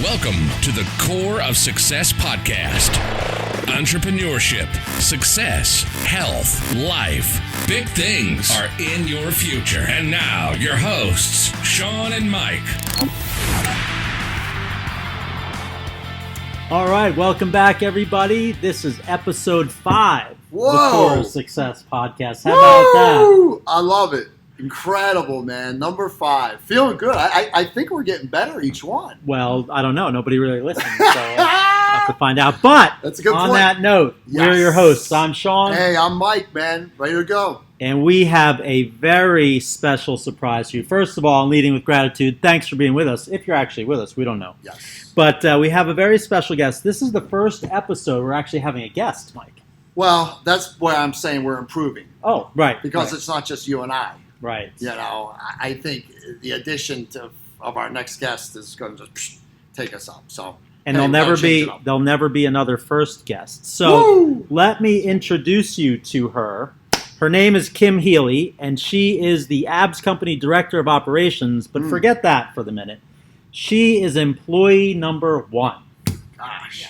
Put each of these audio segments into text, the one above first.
Welcome to the Core of Success podcast. Entrepreneurship, success, health, life, big things are in your future. And now, your hosts, Sean and Mike. All right, welcome back, everybody. This is episode 5 of the Core of Success podcast. How about that? I love it. Incredible, man. Number 5. Feeling good. I think we're getting better each one. Well, I don't know. Nobody really listens, so I'll have to find out. But that's a good on point. That note, Yes. We're your hosts. I'm Sean. Hey, I'm Mike, man. Ready to go. And we have a very special surprise for you. First of all, leading with gratitude, thanks for being with us. If you're actually with us, we don't know. Yes. But we have a very special guest. This is the first episode we're actually having a guest, Mike. Well, that's why I'm saying we're improving. Oh, right. Because right. it's not just you and I. Right. You know, I think the addition of our next guest is going to just take us up. So, and hey, there'll never be another first guest. So Let me introduce you to her. Her name is Kim Healy, and she is the Abs Company Director of Operations. But forget that for the minute. She is employee number 1. Gosh. Yes.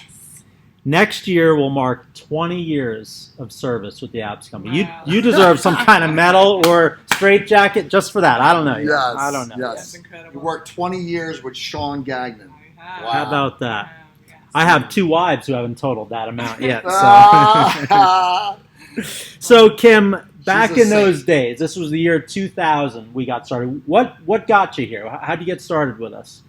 Next year will mark 20 years of service with the Abs Company. Wow. You deserve some kind of medal or straitjacket just for that. I don't know. Yes. I don't know. Yes. That's incredible. You worked 20 years with Sean Gagnon. Wow. Wow. How about that? Yes. I have 2 wives who haven't totaled that amount yet. So. Ah. So, Kim, back She's a in those saint. days, this was the year 2000 we got started. What got you here? How'd you get started with us?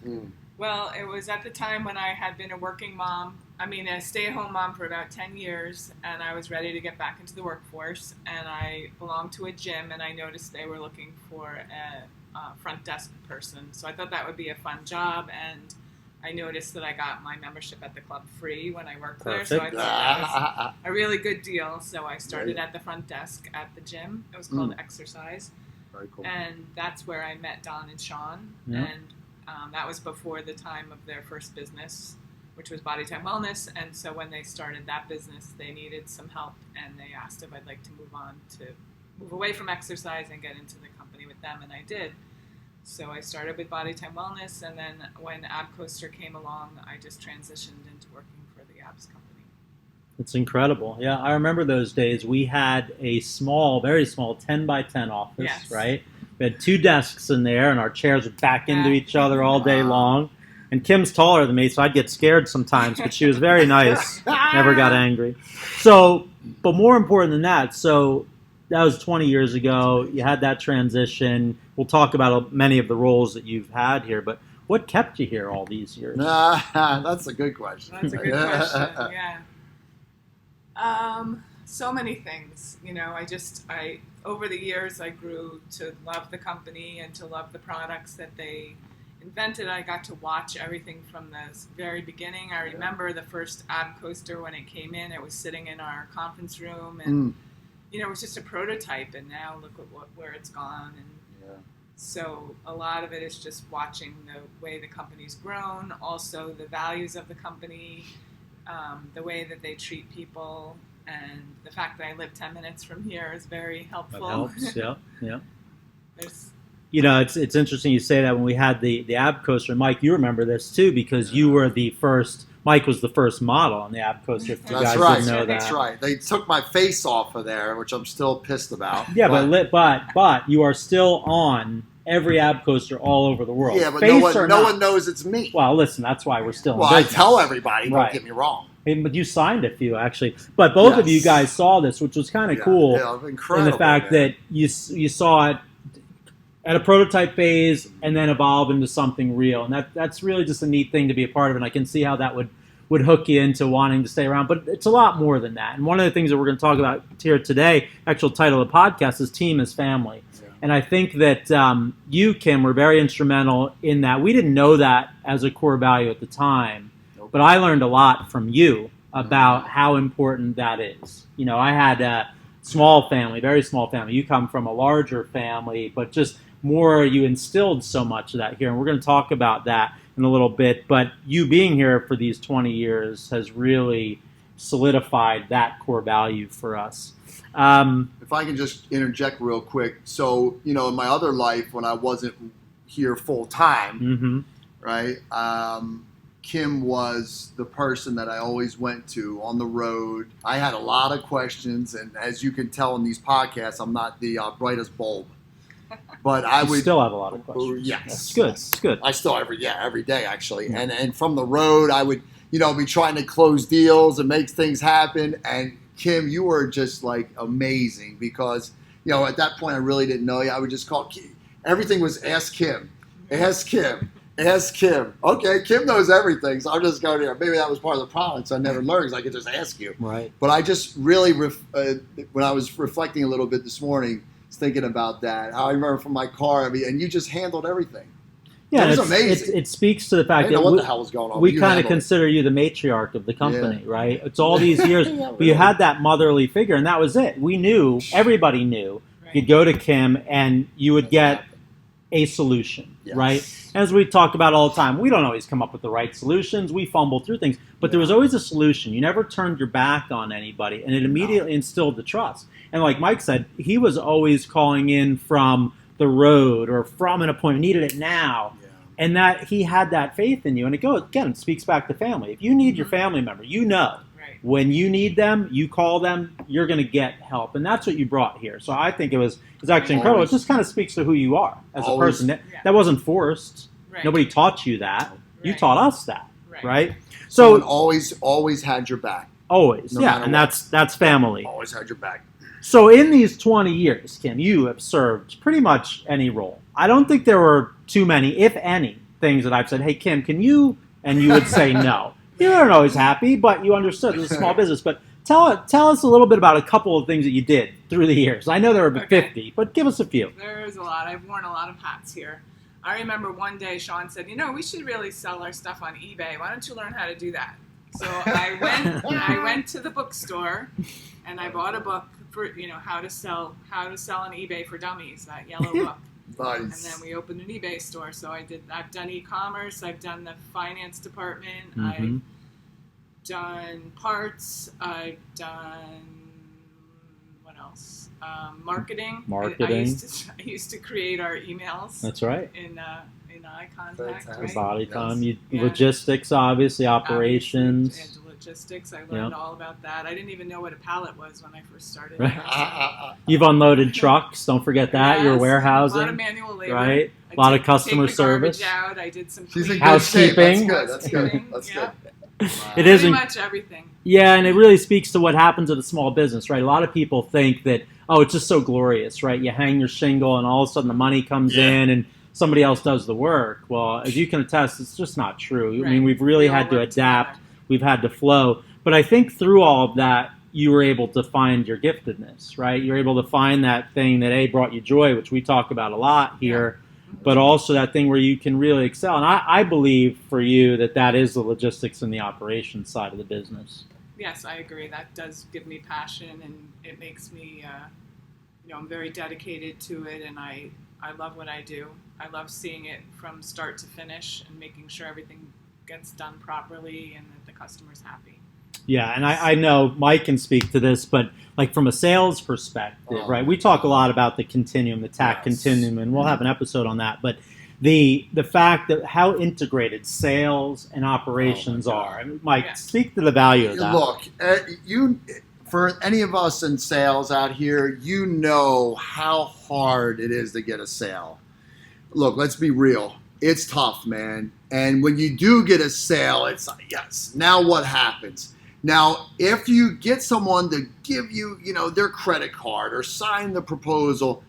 Well, it was at the time when I had been a working mom. A stay-at-home mom for about 10 years, and I was ready to get back into the workforce. And I belonged to a gym, and I noticed they were looking for a front desk person. So I thought that would be a fun job, and I noticed that I got my membership at the club free when I worked there. So I Perfect. thought that was a really good deal. So I started at the front desk at the gym. It was called Exercise. Very cool. And that's where I met Don and Sean. Yeah. And that was before the time of their first business, which was Body Time Wellness. And so when they started that business, they needed some help, and they asked if I'd like to move away from exercise and get into the company with them, and I did. So I started with Body Time Wellness, and then when AbCoaster came along, I just transitioned into working for the Abs Company. It's incredible. Yeah, I remember those days. We had a small, very small 10 by 10 office, Yes. right? We had 2 desks in there, and our chairs would back into each other all day long. And Kim's taller than me, so I'd get scared sometimes, but she was very nice, never got angry. So, but more important than that, so that was 20 years ago. You had that transition. We'll talk about many of the roles that you've had here, but what kept you here all these years? That's a good question. That's a good question. Yeah. So many things. I over the years I grew to love the company and to love the products that they invented. I got to watch everything from the very beginning. I remember the first AbCoaster when it came in. It was sitting in our conference room, and it was just a prototype. And now look at where it's gone. And so a lot of it is just watching the way the company's grown, also the values of the company, the way that they treat people, and the fact that I live 10 minutes from here is very helpful. That helps, yeah. There's, It's interesting you say that. When we had the AbCoaster, and Mike, you remember this too, because you were the first. Mike was the first model on the AbCoaster. If you guys didn't know that. That's right. They took my face off of there, which I'm still pissed about. Yeah, but you are still on every AbCoaster all over the world. Yeah, but Face no one knows it's me. Well, listen, that's why we're still. Well, in I business. tell everybody. Right. Don't get me wrong. But you signed a few actually. But both of you guys saw this, which was kind of cool. Yeah, incredible. In the fact that you saw it at a prototype phase and then evolve into something real, and that's really just a neat thing to be a part of. And I can see how that would hook you into wanting to stay around. But it's a lot more than that. And one of the things that we're going to talk about here today, actual title of the podcast, is Team as Family. Yeah. And I think that you, Kim, were very instrumental in that. We didn't know that as a core value at the time. But I learned a lot from you about how important that is. I had a small family, very small family. You come from a larger family, but just more, you instilled so much of that here. And we're going to talk about that in a little bit. But you being here for these 20 years has really solidified that core value for us. If I can just interject real quick. So, in my other life when I wasn't here full time, right? Kim was the person that I always went to on the road. I had a lot of questions, and as you can tell in these podcasts, I'm not the brightest bulb. But I would still have a lot of questions. Yes, it's good. Yes. It's good. I still every day actually, and from the road, I would be trying to close deals and make things happen. And Kim, you were just like amazing because at that point I really didn't know you. I would just call everything was ask Kim, ask Kim. Ask Kim. Okay, Kim knows everything, so I'll just go there. Maybe that was part of the problem, so I never learned because I could just ask you. Right. But I just really, when I was reflecting a little bit this morning, was thinking about that. How I remember from my car, and you just handled everything. Yeah, it was amazing. It speaks to the I fact didn't that know what the hell was going on. we You kind of handled it. consider you the matriarch of the company, right? It's all these years, Yeah, but you really. had that motherly figure, and that was it. We knew, everybody knew. Right. You'd go to Kim, and you would get a solution, Yes. right? As we talk about all the time, we don't always come up with the right solutions. We fumble through things, but there was always a solution. You never turned your back on anybody, and it immediately instilled the trust. And like Mike said, he was always calling in from the road or from an appointment, needed it now. Yeah. And that he had that faith in you. And it speaks back to family. If you need your family member, Right. when you need them, you call them, you're going to get help. And that's what you brought here. So I think it was actually incredible. Always. It just kind of speaks to who you are as a Always. person. Yeah. That wasn't forced. Right. Nobody taught you that. You Right. taught us that, Right. right? Someone So always had your back. always, no yeah, matter and what. that's family. Always had your back. So in these 20 years, Kim, you have served pretty much any role. I don't think there were too many, if any, things that I've said, hey, Kim, can you? And you would say no. You weren't always happy, but you understood it was a small business. But tell us a little bit about a couple of things that you did through the years. I know there were 50, but give us a few. There's a lot. I've worn a lot of hats here. I remember one day Sean said, we should really sell our stuff on eBay. Why don't you learn how to do that? So I went to the bookstore and I bought a book for how to sell on eBay for dummies, that yellow book. Nice. And then we opened an eBay store. So I've done e-commerce, I've done the finance department, I've done parts, I've done what else? Marketing. Marketing. I used to create our emails That's right. in iContact, Fantastic. right? Body Yes. time, Yeah. logistics, obviously, Obviously, operations. and logistics. I learned Yeah. all about that. I didn't even know what a pallet was when I first started. Right. You've unloaded trucks. Don't forget that. You're Yes, warehousing. A lot of manual labor. Right. I A lot of take customer the garbage service. out. I did some She's in cleaning. good shape. Housekeeping. That's good. That's Yeah. good. It is Pretty in- much everything. Yeah, and it really speaks to what happens at a small business, right? A lot of people think that, it's just so glorious, right? You hang your shingle and all of a sudden the money comes Yeah. in and somebody else does the work. Well, as you can attest, it's just not true. I mean, Right. we've really We all had to work adapt. together. We've had to flow. But I think through all of that, you were able to find your giftedness, right? You're able to find that thing that, brought you joy, which we talk about a lot here, but also that thing where you can really excel. And I believe for you that is the logistics and the operations side of the business. Yes, I agree. That does give me passion, and it makes me, I'm very dedicated to it, and I love what I do. I love seeing it from start to finish and making sure everything gets done properly and that the customer's happy. Yeah, and I know Mike can speak to this, but like from a sales perspective, Oh. right? We talk a lot about the continuum, the TAC Yes. continuum, and we'll have an episode on that. But the fact that how integrated sales and operations Oh my God. are. I mean, Mike, Yeah. speak to the value of that. Look, for any of us in sales out here, you know how hard it is to get a sale. Look, let's be real. It's tough, man. And when you do get a sale, it's like, yes, now what happens? Now, if you get someone to give you, their credit card or sign the proposal,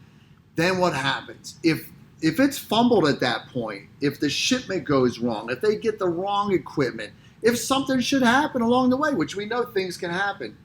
then what happens? If it's fumbled at that point, if the shipment goes wrong, if they get the wrong equipment, if something should happen along the way, which we know things can happen,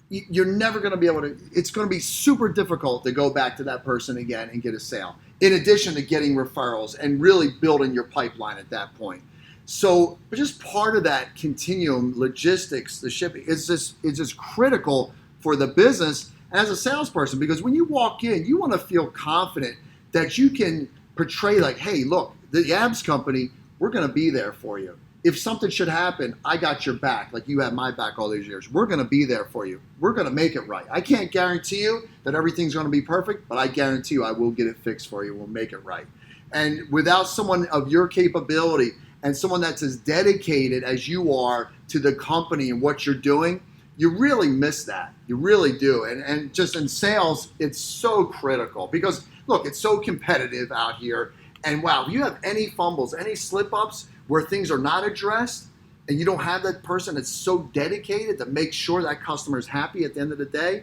you're never going to be able to, it's going to be super difficult to go back to that person again and get a sale, in addition to getting referrals and really building your pipeline at that point. So just part of that continuum, logistics, the shipping, is just critical for the business and as a salesperson, because when you walk in, you want to feel confident that you can portray like, hey, look, the Abs company, we're going to be there for you. If something should happen, I got your back, like you had my back all these years. We're going to be there for you. We're going to make it right. I can't guarantee you that everything's going to be perfect, but I guarantee you I will get it fixed for you. We'll make it right. And without someone of your capability and someone that's as dedicated as you are to the company and what you're doing, you really miss that. You really do. And just in sales, it's so critical because, look, it's so competitive out here. And wow, if you have any fumbles, any slip-ups where things are not addressed, and you don't have that person that's so dedicated to make sure that customer is happy at the end of the day,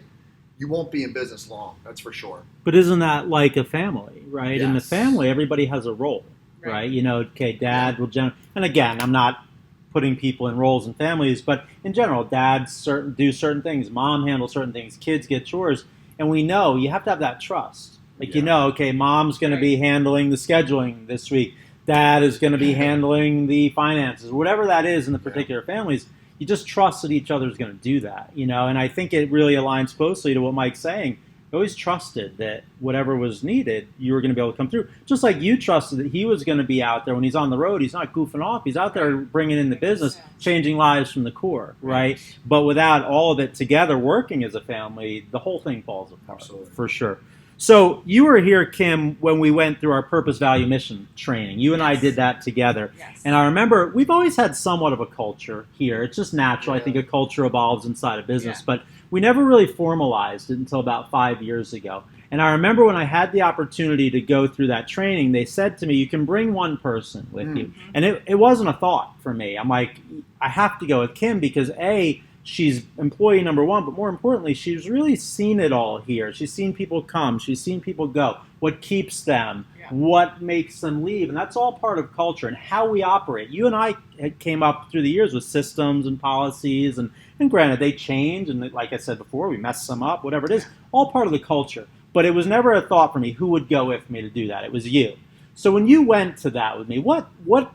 you won't be in business long. That's for sure. But isn't that like a family, right? Yes. In the family, everybody has a role, right? You know, okay, dad will and again, I'm not putting people in roles in families, but in general, dads do certain things, mom handles certain things, kids get chores, and we know you have to have that trust. Like, you know, okay, mom's going to be handling the scheduling this week. Dad is going to be handling the finances, whatever that is in the particular families. You just trust that each other is going to do that, you know. And I think it really aligns closely to what Mike's saying. I always trusted that whatever was needed, you were going to be able to come through. Just like you trusted that he was going to be out there when he's on the road. He's not goofing off. He's out there bringing in the business, changing lives from the core, right? But without all of it together working as a family, the whole thing falls apart. Absolutely. For sure. So you were here, Kim, when we went through our purpose, value, mission training. You and I did that together. Yes. And I remember we've always had somewhat of a culture here. It's just natural. I think a culture evolves inside a business. But we never really formalized it until about 5 years ago. And I remember when I had the opportunity to go through that training, they said to me, you can bring one person with you. And it wasn't a thought for me. I'm like, I have to go with Kim because, A, she's employee number one, but more importantly, she's really seen it all here. She's seen people come. She's seen people go. What keeps them? What makes them leave? And that's all part of culture and how we operate. You and I came up through the years with systems and policies, and granted, they change. And like I said before, we mess them up, whatever it is, all part of the culture. But it was never a thought for me who would go with me to do that. It was you. So when you went to that with me, what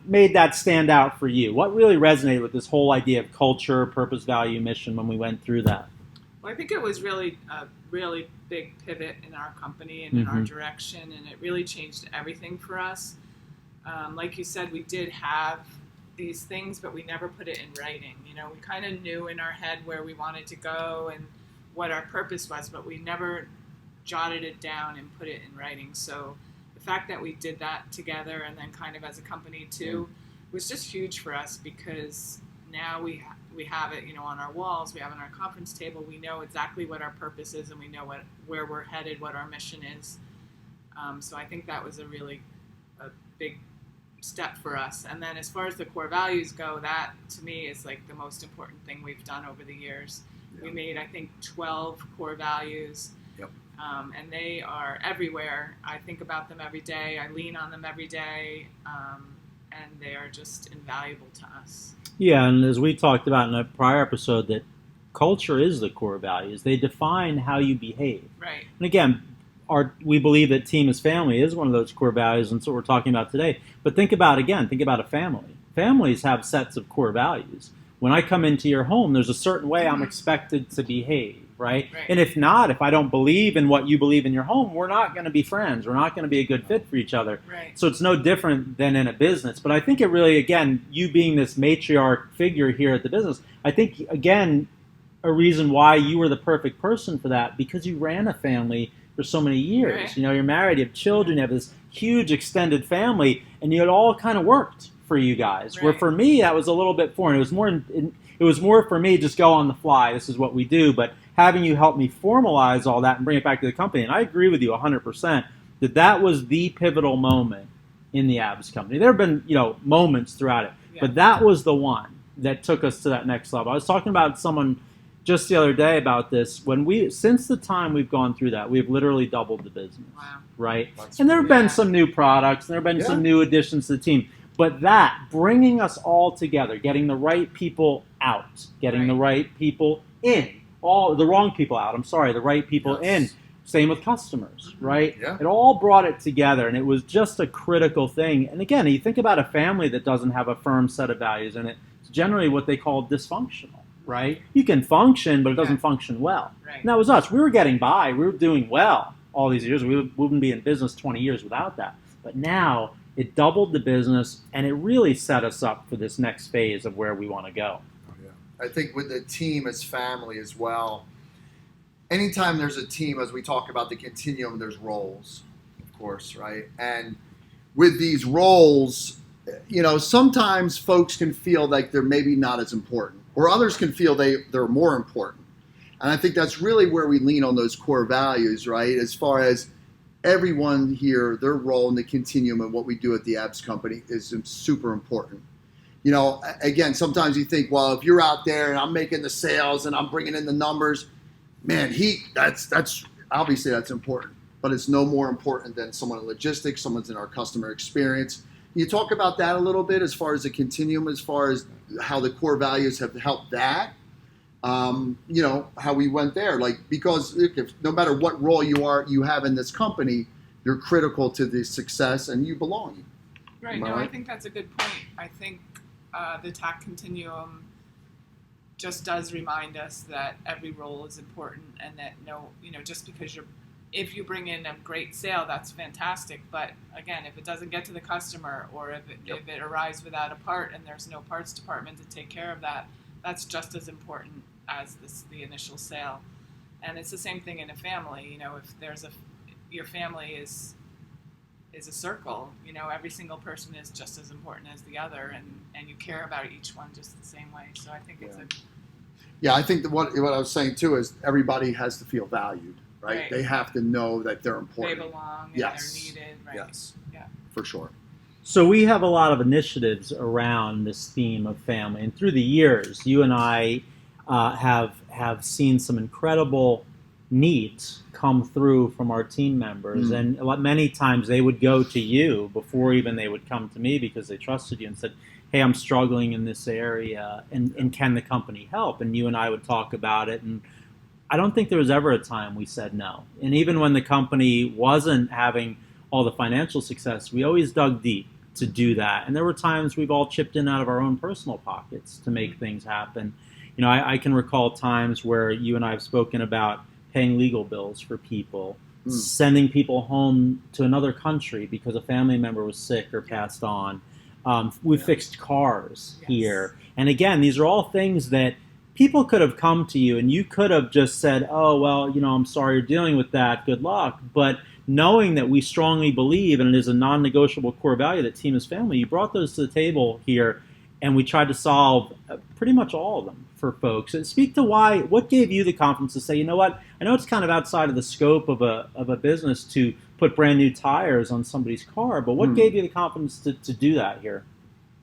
made that stand out for you? What really resonated with this whole idea of culture, purpose, value, mission when we went through that? Well, I think it was really a really big pivot in our company and in our direction, and it really changed everything for us. Like you said, we did have these things, but we never put it in writing. You know, we kind of knew in our head where we wanted to go and what our purpose was, but we never jotted it down and put it in writing. So the fact that we did that together and then kind of as a company too was just huge for us because now we have it, you know, on our walls, we have it on our conference table, we know exactly what our purpose is and we know where we're headed, what our mission is. So I think that was a big step for us. And then as far as the core values go, that to me is like the most important thing we've done over the years. We made, I think, 12 core values. And they are everywhere. I think about them every day. I lean on them every day. And they are just invaluable to us. Yeah, and as we talked about in a prior episode, that culture is the core values. They define how you behave. Right. And again, we believe that team is family is one of those core values, and so we're talking about today. But think about a family. Families have sets of core values. When I come into your home, there's a certain way I'm expected to behave, right? And if I don't believe in what you believe in your home, we're not going to be friends. We're not going to be a good fit for each other. Right. So it's no different than in a business. But I think it really, again, you being this matriarch figure here at the business, I think, again, a reason why you were the perfect person for that, because you ran a family for so many years. Right. You know, you're married, you have children, you have this huge extended family, and it all kind of worked for you guys. Right. Where for me, that was a little bit foreign. It was more for me just go on the fly. This is what we do. But having you help me formalize all that and bring it back to the company, and I agree with you 100% that was the pivotal moment in the ABS company. There have been moments throughout it, but that was the one that took us to that next level. I was talking about someone just the other day about this. Since the time we've gone through that, we've literally doubled the business. Wow. Right? And there have been some new products, and there have been some new additions to the team. But that, bringing us all together, getting the right people out, getting the right people in, the wrong people out, the right people in. Same with customers, right? Yeah. It all brought it together, and it was just a critical thing. And again, you think about a family that doesn't have a firm set of values in it, it's generally what they call dysfunctional, right? You can function, but it doesn't function well. Right. And that was us. We were getting by. We were doing well all these years. We wouldn't be in business 20 years without that. But now, it doubled the business, and it really set us up for this next phase of where we want to go. I think with the team as family as well, anytime there's a team, as we talk about the continuum, there's roles, of course, right? And with these roles, sometimes folks can feel like they're maybe not as important, or others can feel they're more important. And I think that's really where we lean on those core values, right? As far as everyone here, their role in the continuum and what we do at the Epps Company is super important. Again, sometimes you think, well, if you're out there and I'm making the sales and I'm bringing in the numbers, man, that's obviously that's important, but it's no more important than someone in logistics, someone's in our customer experience. You talk about that a little bit as far as the continuum, as far as how the core values have helped that. How we went there, because no matter what role you have in this company, you're critical to the success and you belong. Right. No, I think that's a good point. I think the TAC continuum just does remind us that every role is important, and that just because if you bring in a great sale, that's fantastic. But again, if it doesn't get to the customer, or if it arrives without a part and there's no parts department to take care of that, that's just as important as the initial sale. And it's the same thing in a family. If your family is a circle, every single person is just as important as the other, and you care about each one just the same way. So I think it's I think that what I was saying too is everybody has to feel valued, right? They have to know that they're important. They belong and they're needed, right? Yes. Yeah. For sure. So we have a lot of initiatives around this theme of family, and through the years, you and I have seen some incredible needs come through from our team members, and many times they would go to you before even they would come to me, because they trusted you and said, hey, I'm struggling in this area, and can the company help? And you and I would talk about it, and I don't think there was ever a time we said no. And even when the company wasn't having all the financial success, we always dug deep to do that. And there were times we've all chipped in out of our own personal pockets to make things happen. I can recall times where you and I have spoken about paying legal bills for people, sending people home to another country because a family member was sick or passed on. We fixed cars here. And again, these are all things that people could have come to you and you could have just said, oh, well, I'm sorry you're dealing with that. Good luck. But knowing that we strongly believe, and it is a non-negotiable core value, that team is family, you brought those to the table here, and we tried to solve pretty much all of them for folks. And speak to what gave you the confidence to say, you know what, I know it's kind of outside of the scope of a business to put brand new tires on somebody's car, but what gave you the confidence to do that here?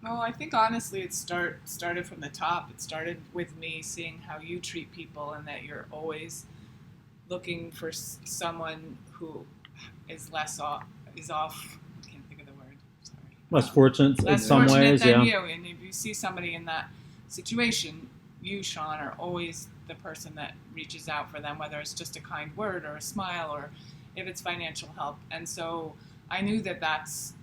Well, I think honestly it started from the top. It started with me seeing how you treat people, and that you're always looking for someone who is off. I can't think of the word. Sorry. Less fortunate in some ways, than you. And if you see somebody in that situation, you, Sean, are always the person that reaches out for them, whether it's just a kind word or a smile, or if it's financial help. And so I knew that that's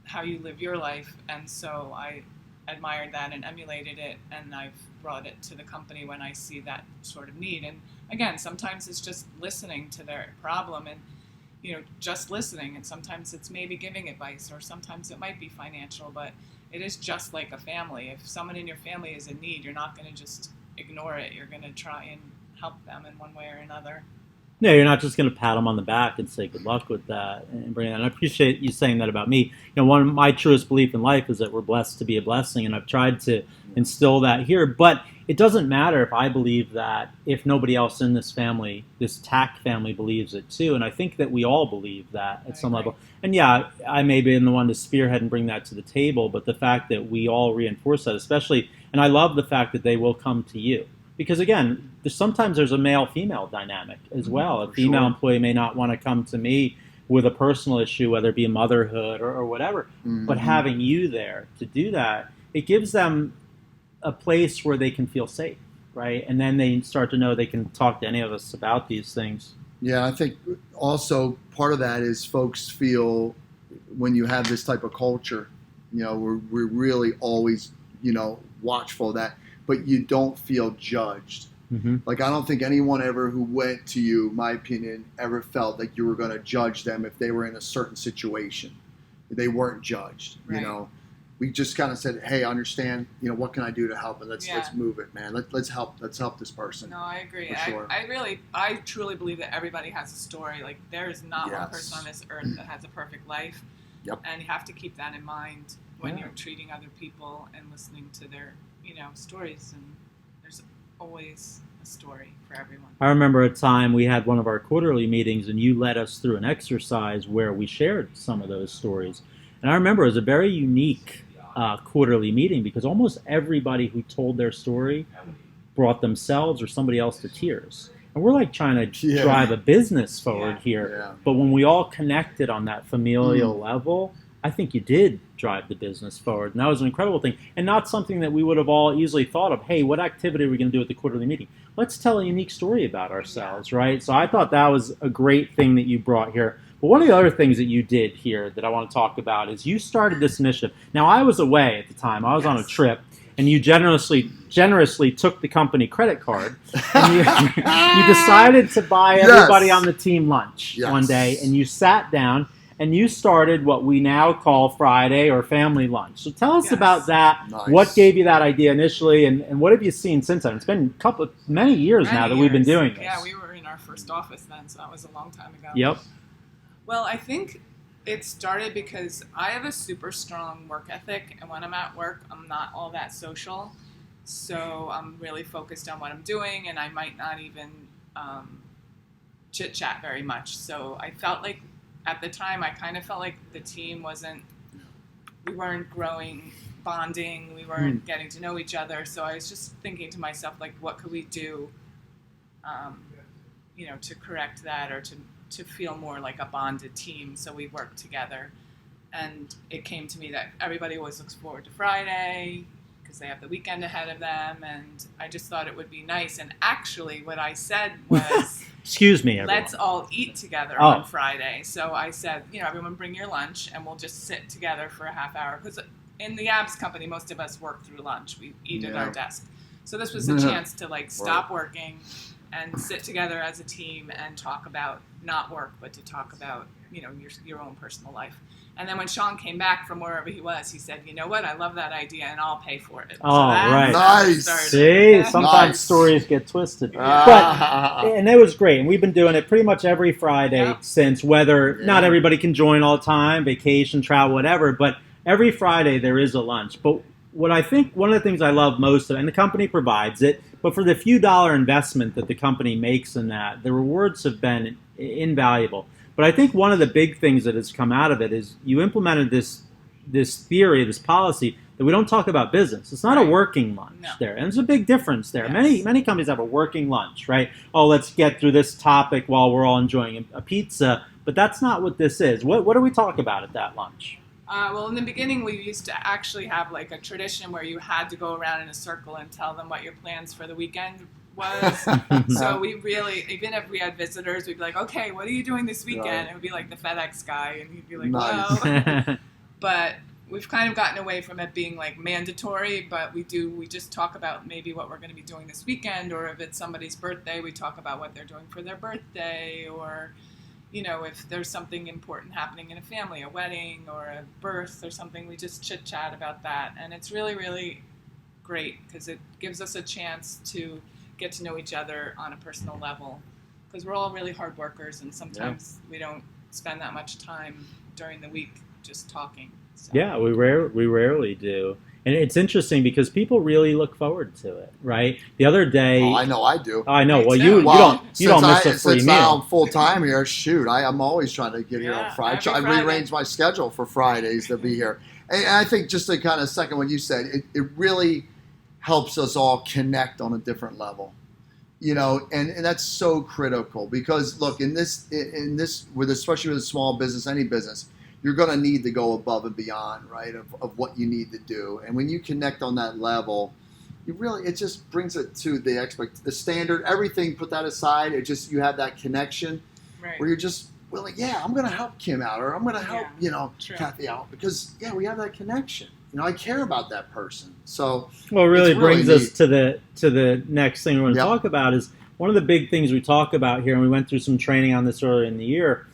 how you live your life, and so I admired that and emulated it, and I've brought it to the company when I see that sort of need. And again, sometimes it's just listening to their problem and just listening, and sometimes it's maybe giving advice, or sometimes it might be financial, but it is just like a family. If someone in your family is in need, you're not going to just ignore it. You're going to try and help them in one way or another. Yeah, you're not just going to pat them on the back and say good luck with that and bring it. And I appreciate you saying that about me. One of my truest belief in life is that we're blessed to be a blessing, and I've tried to instill that here. But it doesn't matter if I believe that if nobody else in this family, this TAC family, believes it too. And I think that we all believe that at some level. And yeah, I may be the one to spearhead and bring that to the table, but the fact that we all reinforce that, especially, and I love the fact that they will come to you. Because again, sometimes there's a male-female dynamic as well. A female employee may not want to come to me with a personal issue, whether it be motherhood or whatever. But having you there to do that, it gives them a place where they can feel safe, right? And then they start to know they can talk to any of us about these things. Yeah, I think also part of that is folks feel when you have this type of culture, we're really always, watchful of that. But you don't feel judged. Like, I don't think anyone ever who went to you, my opinion, ever felt like you were going to judge them if they were in a certain situation. They weren't judged, We just kind of said, hey, understand, what can I do to help? And let's move it, man. Let's help this person. No, I agree. For sure. I truly believe that everybody has a story. Like, there is not one person on this earth that has a perfect life. Yep. And you have to keep that in mind. when Yeah. you're treating other people and listening to their, stories. And there's always a story for everyone. I remember a time we had one of our quarterly meetings, and you led us through an exercise where we shared some of those stories. And I remember it was a very unique quarterly meeting because almost everybody who told their story brought themselves or somebody else to tears. And we're like trying to drive a business forward here. Yeah. But when we all connected on that familial level, I think you did drive the business forward. And that was an incredible thing. And not something that we would have all easily thought of, hey, what activity are we going to do at the quarterly meeting? Let's tell a unique story about ourselves, right? So I thought that was a great thing that you brought here. But one of the other things that you did here that I want to talk about is you started this initiative. Now, I was away at the time. I was on a trip. And you generously took the company credit card, and you decided to buy everybody on the team lunch one day, and you sat down and you started what we now call Friday or family lunch. So tell us about that. Nice. What gave you that idea initially, and what have you seen since then? It's been many years now that we've been doing this. Yeah, we were in our first office then, so that was a long time ago. Yep. Well, I think it started because I have a super strong work ethic, and when I'm at work, I'm not all that social. So I'm really focused on what I'm doing, and I might not even chit-chat very much. So I felt like, at the time, I kind of felt like the team we weren't growing, bonding, we weren't getting to know each other. So I was just thinking to myself, like, what could we do, to correct that or to feel more like a bonded team, so we worked together. And it came to me that everybody always looks forward to Friday because they have the weekend ahead of them, and I just thought it would be nice. And actually what I said was, excuse me, everyone. Let's all eat together on Friday. So I said, everyone bring your lunch and we'll just sit together for a half hour, because in the abs company, most of us work through lunch. We eat at our desk. So this was a chance to stop working and sit together as a team and talk about not work, but to talk about, your own personal life. And then when Sean came back from wherever he was, he said, you know what, I love that idea and I'll pay for it. Oh, right. Nice. See, sometimes stories get twisted. And it was great. And we've been doing it pretty much every Friday since, whether not everybody can join all the time, vacation, travel, whatever, but every Friday there is a lunch. But what I think one of the things I love most, and the company provides it, but for the few dollar investment that the company makes in that, the rewards have been invaluable. But I think one of the big things that has come out of it is you implemented this theory, this policy, that we don't talk about business. It's not a working lunch there. And there's a big difference there. Yes. Many companies have a working lunch, right? Oh, let's get through this topic while we're all enjoying a pizza. But that's not what this is. What do we talk about at that lunch? Well, in the beginning, we used to actually have like a tradition where you had to go around in a circle and tell them what your plans for the weekend was. So we really, even if we had visitors, we'd be like, okay, what are you doing this weekend? Right. It would be like the FedEx guy, and he'd be like, well. But we've kind of gotten away from it being like mandatory, but we just talk about maybe what we're going to be doing this weekend, or if it's somebody's birthday, we talk about what they're doing for their birthday, or if there's something important happening in a family, a wedding or a birth or something, we just chit chat about that. And it's really, really great because it gives us a chance to get to know each other on a personal level, because we're all really hard workers, and sometimes we don't spend that much time during the week just talking. So. Yeah, we rarely do. And it's interesting because people really look forward to it, right? The other day... Oh, I know I do. I know. Well, you don't miss a free meal. Since now I'm full-time here, shoot, I'm always trying to get here on Friday. I rearranged my schedule for Fridays to be here. And I think just to kind of second what you said, it really helps us all connect on a different level. And that's so critical because, look, in this, especially with a small business, any business, you're going to need to go above and beyond, right, of what you need to do. And when you connect on that level, it just brings it to the standard, everything, put that aside. You have that connection where you're just willing, I'm going to help Kim out, or I'm going to help, Kathy out, because, we have that connection. I care about that person. So, well, it really brings us to the next thing we're going to talk about is one of the big things we talk about here, and we went through some training on this earlier in the year,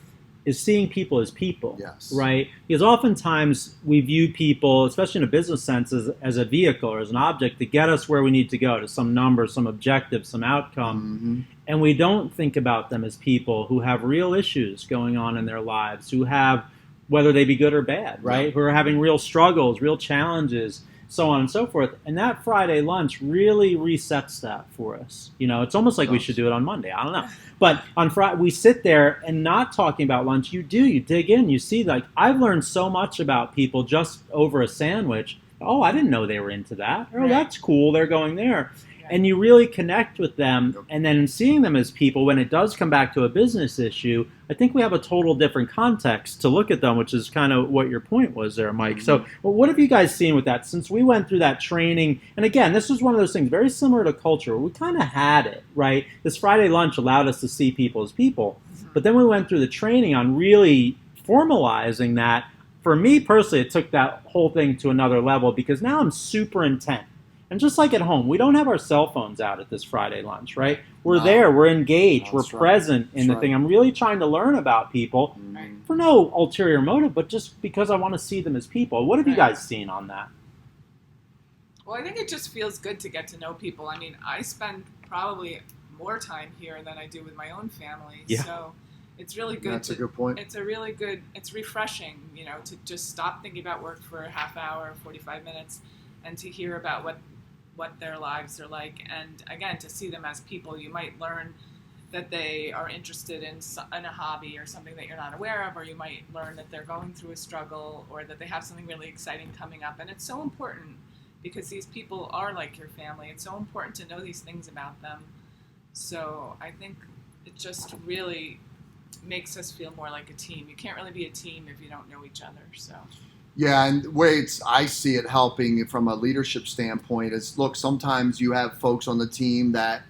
is seeing people as people, right? Because oftentimes we view people, especially in a business sense, as a vehicle or as an object to get us where we need to go, to some number, some objective, some outcome. And we don't think about them as people who have real issues going on in their lives, who have whether they be good or bad, right? Who are having real struggles, real challenges, so on and so forth. And that Friday lunch really resets that for us. It's almost like we should do it on Monday. I don't know. But on Friday, we sit there and not talking about lunch. You dig in. You see, like, I've learned so much about people just over a sandwich. Oh, I didn't know they were into that. Oh, that's cool. They're going there. And you really connect with them. And then seeing them as people, when it does come back to a business issue, I think we have a total different context to look at them, which is kind of what your point was there, Mike. Mm-hmm. So what have you guys seen with that? Since we went through that training, and again, this was one of those things very similar to culture. We kind of had it, right? This Friday lunch allowed us to see people as people. Mm-hmm. But then we went through the training on really formalizing that. For me personally, it took that whole thing to another level because now I'm super intent. And just like at home, we don't have our cell phones out at this Friday lunch, right? We're there, we're engaged, we're present in the thing. I'm really trying to learn about people for no ulterior motive, but just because I want to see them as people. What have you guys seen on that? Well, I think it just feels good to get to know people. I mean, I spend probably more time here than I do with my own family. Yeah. So it's really good. That's a good point. It's refreshing, to just stop thinking about work for a half hour, 45 minutes, and to hear about what their lives are like, and again, to see them as people. You might learn that they are interested in a hobby or something that you're not aware of, or you might learn that they're going through a struggle or that they have something really exciting coming up. And it's so important because these people are like your family. It's so important to know these things about them. So I think it just really makes us feel more like a team. You can't really be a team if you don't know each other. So. Yeah, and the way I see it helping from a leadership standpoint is, look, sometimes you have folks on the team that,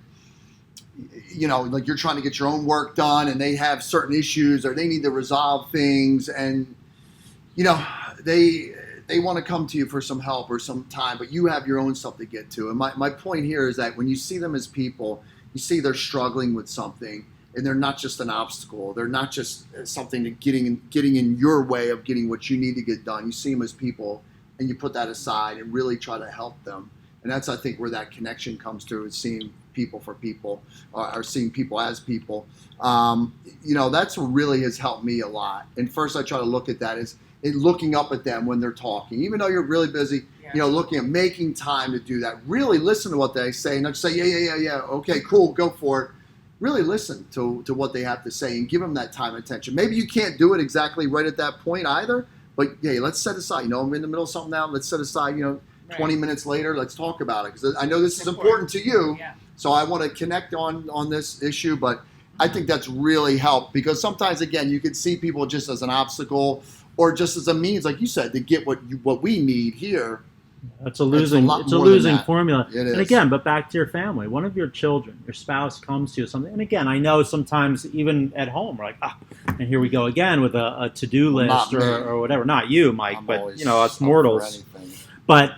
like you're trying to get your own work done and they have certain issues or they need to resolve things and, they want to come to you for some help or some time, but you have your own stuff to get to. And my point here is that when you see them as people, you see they're struggling with something. And they're not just an obstacle. They're not just something that getting in your way of getting what you need to get done. You see them as people, and you put that aside and really try to help them. And that's, I think, where that connection comes through, is seeing people for people, or seeing people as people. That's what really has helped me a lot. And first, I try to look at that as looking up at them when they're talking, even though you're really busy. Yeah. Looking at making time to do that. Really listen to what they say, and not just say, yeah, okay, cool, go for it. Really listen to what they have to say and give them that time and attention. Maybe you can't do it exactly right at that point either, but hey, let's set aside, I'm in the middle of something now, let's set aside, 20 minutes later, let's talk about it, because I know this is important to you, so I want to connect on this issue, but I think that's really helped, because sometimes, again, you can see people just as an obstacle or just as a means, like you said, to get what we need here. It's a losing formula. And again, but back to your family. One of your children, your spouse comes to you with something. And again, I know sometimes even at home, we're like, and here we go again with a to-do list or whatever. Not you, Mike, but us mortals. But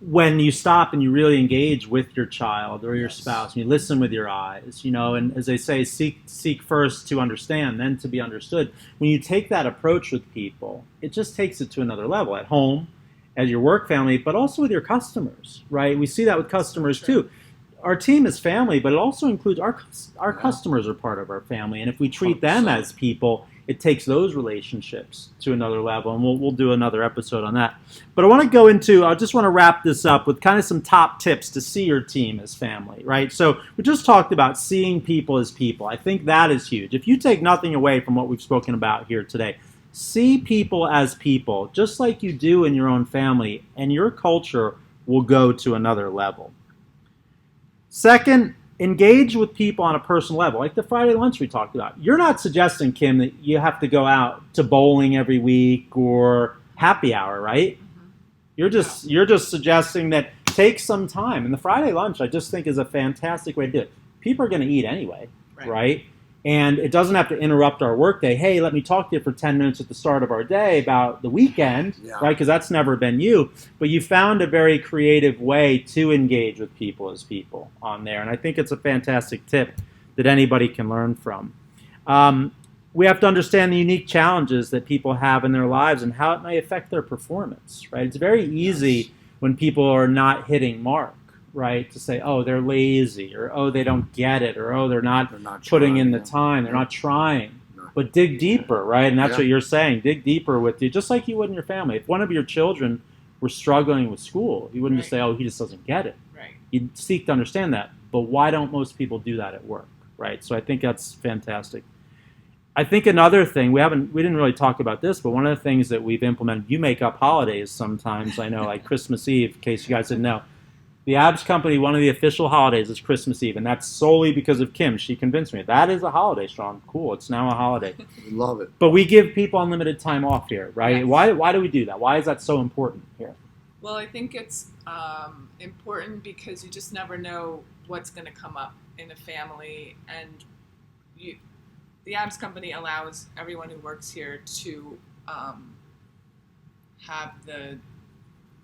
when you stop and you really engage with your child or your spouse, and you listen with your eyes, and as they say, seek first to understand, then to be understood. When you take that approach with people, it just takes it to another level at home, as your work family, but also with your customers, right? We see that with customers too. Our team is family, but it also includes our customers are part of our family. And if we treat them as people, it takes those relationships to another level. And we'll do another episode on that. But I just want to wrap this up with kind of some top tips to see your team as family, right? So we just talked about seeing people as people. I think that is huge. If you take nothing away from what we've spoken about here today, see people as people, just like you do in your own family, and your culture will go to another level. Second, engage with people on a personal level, like the Friday lunch we talked about. You're not suggesting, Kim, that you have to go out to bowling every week or happy hour, right? Mm-hmm. You're just suggesting that take some time. And the Friday lunch, I just think, is a fantastic way to do it. People are going to eat anyway, right? And it doesn't have to interrupt our workday. Hey, let me talk to you for 10 minutes at the start of our day about the weekend, right? Because that's never been you. But you found a very creative way to engage with people as people on there. And I think it's a fantastic tip that anybody can learn from. We have to understand the unique challenges that people have in their lives and how it may affect their performance, right? It's very easy when people are not hitting mark, right, to say, oh, they're lazy, or oh, they don't get it, or oh, they're not putting in the time, they're not trying. But dig deeper, right? And that's Yeah. what you're saying. Dig deeper with you, just like you would in your family. If one of your children were struggling with school, you wouldn't just say, "Oh, he just doesn't get it." Right. You'd seek to understand that. But why don't most people do that at work, right? So I think that's fantastic. I think another thing we didn't really talk about this, but one of the things that we've implemented, you make up holidays sometimes. I know, like Christmas Eve, in case you guys didn't know. The Abs Company, one of the official holidays is Christmas Eve, and that's solely because of Kim. She convinced me. That is a holiday, Sean. Cool. It's now a holiday. We love it. But we give people unlimited time off here, right? Yes. Why do we do that? Why is that so important here? Well, I think it's important because you just never know what's going to come up in a family, and the Abs Company allows everyone who works here to have the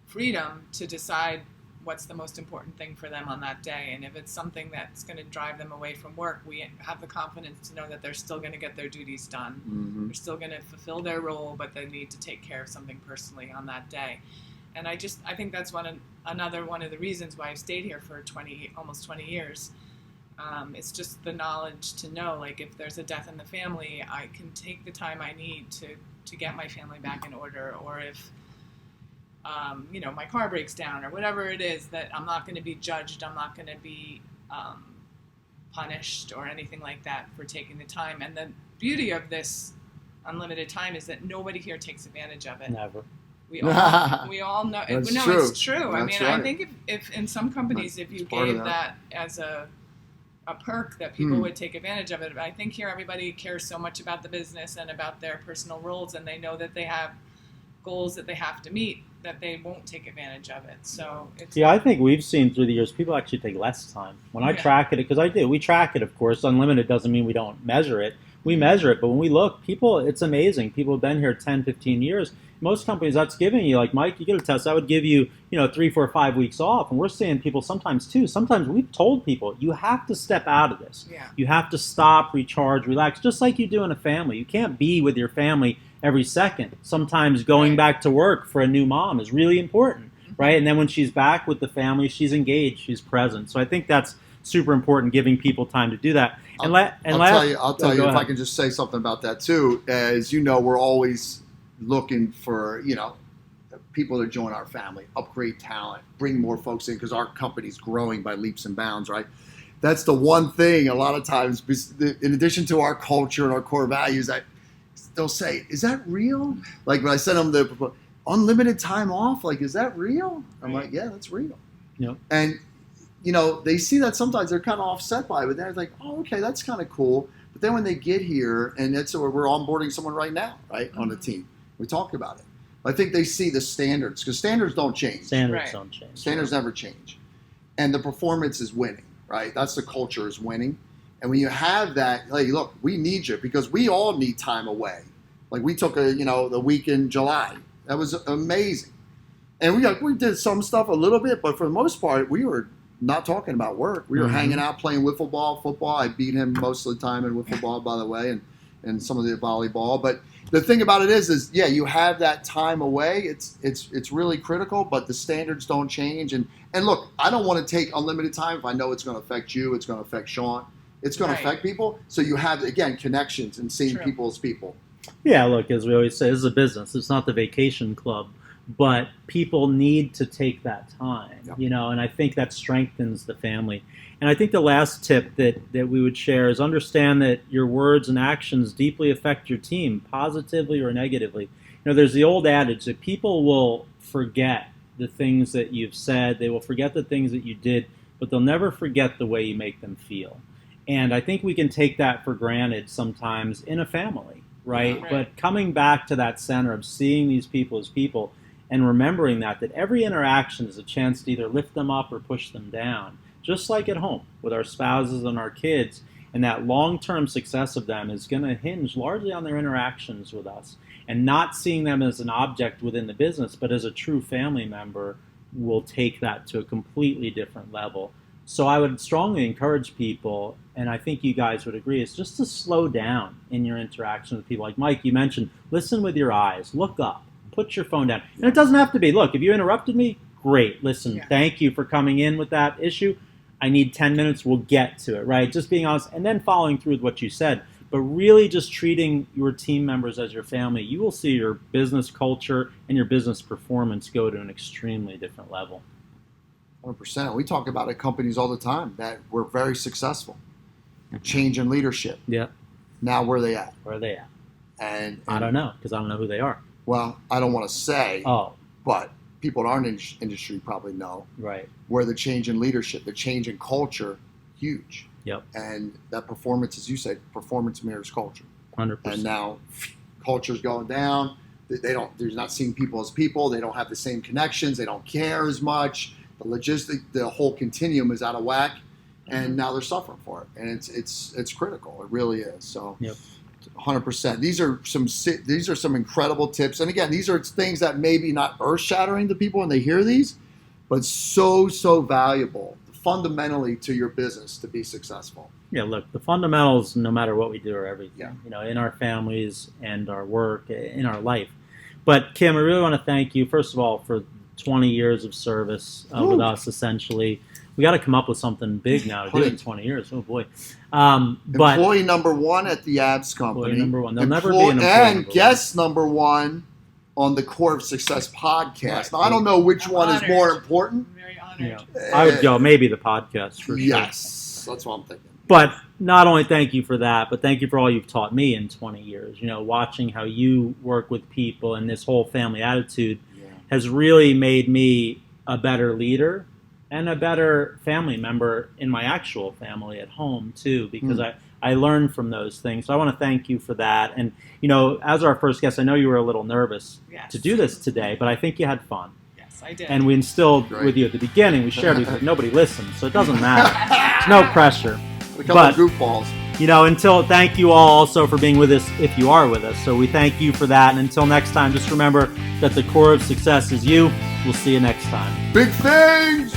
freedom to decide what's the most important thing for them on that day. And if it's something that's going to drive them away from work, we have the confidence to know that they're still going to get their duties done. Mm-hmm. They're still going to fulfill their role, but they need to take care of something personally on that day. And I think that's another one of the reasons why I've stayed here for almost 20 years. It's just the knowledge to know, like, if there's a death in the family, I can take the time I need to get my family back in order, or if my car breaks down or whatever it is, that I'm not going to be judged, I'm not going to be punished or anything like that for taking the time. And the beauty of this unlimited time is that nobody here takes advantage of it. Never. We all know. That's no, true. it's true. I That's mean, right. I think if in some companies, if you That's part of gave that. that as a perk, that people would take advantage of it. But I think here everybody cares so much about the business and about their personal roles, and they know that they have goals that they have to meet, that they won't take advantage of it. So it's Yeah, I think we've seen through the years people actually take less time. When I Yeah. track it, because I do, we track it, of course. Unlimited doesn't mean we don't measure it. We measure it, but when we look, people, it's amazing. People have been here 10, 15 years. Most companies, that's giving you, like, Mike, you get a test, that would give you, 3, 4, 5 weeks off. And we're seeing people sometimes, too. Sometimes we've told people, you have to step out of this. Yeah. You have to stop, recharge, relax, just like you do in a family. You can't be with your family every second. Sometimes going Right. back to work for a new mom is really important, right? And then when she's back with the family, she's engaged, she's present. So I think that's super important, giving people time to do that. I'll tell you, if I can just say something about that too. As you know, we're always looking for, people to join our family, upgrade talent, bring more folks in, because our company's growing by leaps and bounds, right? That's the one thing a lot of times, in addition to our culture and our core values, that they'll say, is that real? Like when I send them the unlimited time off, like, is that real? I'm like, yeah, that's real. Yep. And they see that sometimes they're kind of offset by it, but they're like, oh, okay, that's kind of cool. But then when they get here, and that's where we're onboarding someone right now, right, on the team, we talk about it. I think they see the standards, because standards don't change. Standards Right. don't change. Standards never change. And the performance is winning, right? That's the culture is winning. And when you have that, hey, look, we need you, because we all need time away. Like we took the week in July. That was amazing. And we did some stuff a little bit, but for the most part, we were not talking about work. We were hanging out, playing wiffle ball, football. I beat him most of the time in wiffle ball, by the way, and some of the volleyball. But the thing about it is you have that time away. It's really critical, but the standards don't change. And look, I don't want to take unlimited time if I know it's going to affect you, it's going to affect Sean, it's going Right. to affect people. So you have, again, connections and seeing True. people as people. Yeah, look, as we always say, this is a business. It's not the vacation club, but people need to take that time, Yep. and I think that strengthens the family. And I think the last tip that we would share is understand that your words and actions deeply affect your team, positively or negatively. There's the old adage that people will forget the things that you've said, they will forget the things that you did, but they'll never forget the way you make them feel. And I think we can take that for granted sometimes in a family, right? Right. But coming back to that center of seeing these people as people and remembering that every interaction is a chance to either lift them up or push them down, just like at home with our spouses and our kids. And that long-term success of them is going to hinge largely on their interactions with us. And not seeing them as an object within the business, but as a true family member will take that to a completely different level. So I would strongly encourage people, and I think you guys would agree, is just to slow down in your interaction with people. Like Mike, you mentioned, listen with your eyes, look up, put your phone down. And it doesn't have to be, look, if you interrupted me, great. Listen, Yeah. Thank you for coming in with that issue. I need 10 minutes, we'll get to it, right? Just being honest, and then following through with what you said. but really just treating your team members as your family, you will see your business culture and your business performance go to an extremely different level. 100%. We talk about it at companies all the time that we're very successful. Change in leadership. Yeah. Now, where are they at? Where are they at? And I don't know, because I don't know who they are. Well, I don't want to say, Oh, but people in our industry probably know right. where the change in leadership, the change in culture, huge. Yep. And that performance, as you say, performance mirrors culture. 100%. And now culture's going down. They're not seeing people as people. They don't have the same connections. They don't care as much. The logistic, the whole continuum is out of whack, and now they're suffering for it. And it's critical. It really is. So, Yep. 100%. These are some incredible tips. And again, these are things that maybe not earth shattering to people when they hear these, but so valuable fundamentally to your business to be successful. Yeah, look, the fundamentals, no matter what we do, are everything. Yeah. You know, in our families and our work, in our life. But Kim, I really want to thank you, first of all, for 20 years of service with us, essentially. We got to come up with something big now to do in 20 years. Oh, boy. But employee number one at the Abs Company. Employee number one. There'll never be an employee and number guest number one on the Core of Success podcast. Right. Now, I don't know which I'm one honored. is more important. I'm very you honored. know, I would go maybe the podcast for sure. Yes, that's what I'm thinking. But not only thank you for that, but thank you for all you've taught me in 20 years. You know, watching how you work with people and this whole family attitude has really made me a better leader and a better family member in my actual family at home, too, because I learned from those things. So I want to thank you for that. And, you know, as our first guest, I know you were a little nervous Yes. to do this today, but I think you had fun. Yes, I did. And we instilled Great. with you at the beginning, we shared with you, nobody listened, so it doesn't matter. There's no pressure. A couple But- of goofballs. You know, thank you all also for being with us if you are with us. So we thank you for that. And until next time, just remember that the core of success is you. We'll see you next time. Big things!